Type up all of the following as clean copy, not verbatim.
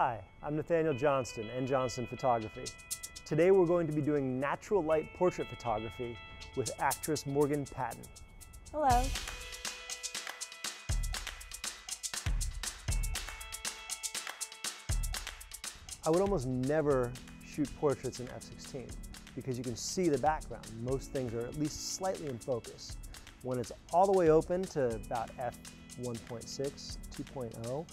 Hi, I'm Nathaniel Johnston, N. Johnston Photography. Today we're going to be doing natural light portrait photography with actress Morgan Patton. Hello. I would almost never shoot portraits in f/16 because you can see the background. Most things are at least slightly in focus. When it's all the way open to about f1.6, 2.0,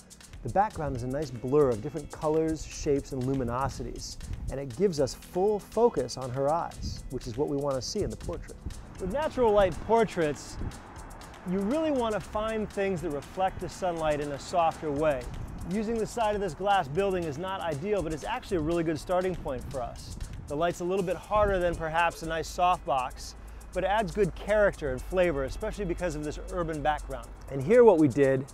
the background is a nice blur of different colors, shapes, and luminosities, and it gives us full focus on her eyes, which is what we want to see in the portrait. With natural light portraits, you really want to find things that reflect the sunlight in a softer way. Using the side of this glass building is not ideal, but it's actually a really good starting point for us. The light's a little bit harder than perhaps a nice softbox, but it adds good character and flavor, especially because of this urban background. And here what we did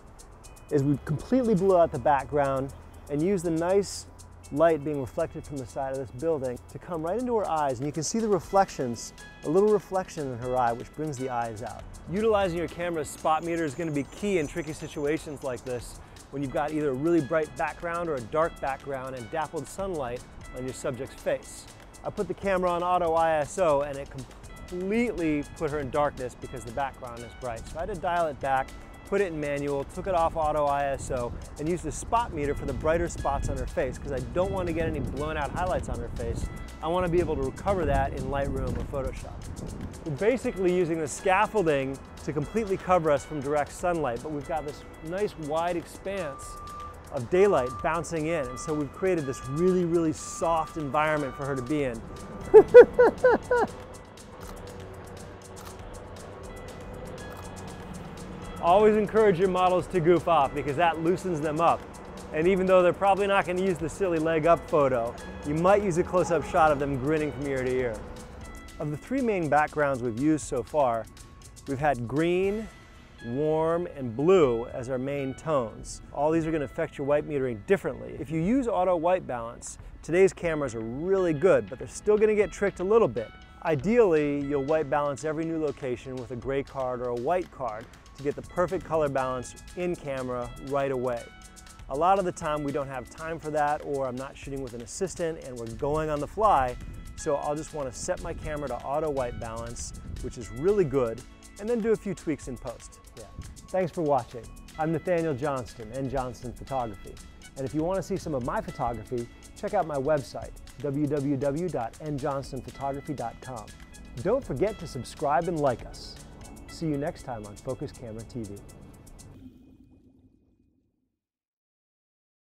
is we completely blew out the background and used the nice light being reflected from the side of this building to come right into her eyes, and you can see the reflections, a little reflection in her eye, which brings the eyes out. Utilizing your camera's spot meter is going to be key in tricky situations like this, when you've got either a really bright background or a dark background and dappled sunlight on your subject's face. I put the camera on auto ISO and it completely put her in darkness because the background is bright. So I had to dial it back, put it in manual, took it off auto ISO, and used the spot meter for the brighter spots on her face because I don't want to get any blown out highlights on her face. I want to be able to recover that in Lightroom or Photoshop. We're basically using the scaffolding to completely cover us from direct sunlight, but we've got this nice wide expanse of daylight bouncing in, and so we've created this really, really soft environment for her to be in. Always encourage your models to goof off because that loosens them up. And even though they're probably not going to use the silly leg up photo, you might use a close-up shot of them grinning from ear to ear. Of the three main backgrounds we've used so far, we've had green, warm, and blue as our main tones. All these are going to affect your white metering differently. If you use auto white balance, today's cameras are really good, but they're still going to get tricked a little bit. Ideally, you'll white balance every new location with a gray card or a white card to get the perfect color balance in camera right away. A lot of the time we don't have time for that, or I'm not shooting with an assistant and we're going on the fly, so I'll just want to set my camera to auto white balance, which is really good, and then do a few tweaks in post. Yeah. Thanks for watching. I'm Nathaniel Johnston, N. Johnston Photography, and if you want to see some of my photography, check out my website, www.njohnstonphotography.com. Don't forget to subscribe and like us. See you next time on Focus Camera TV.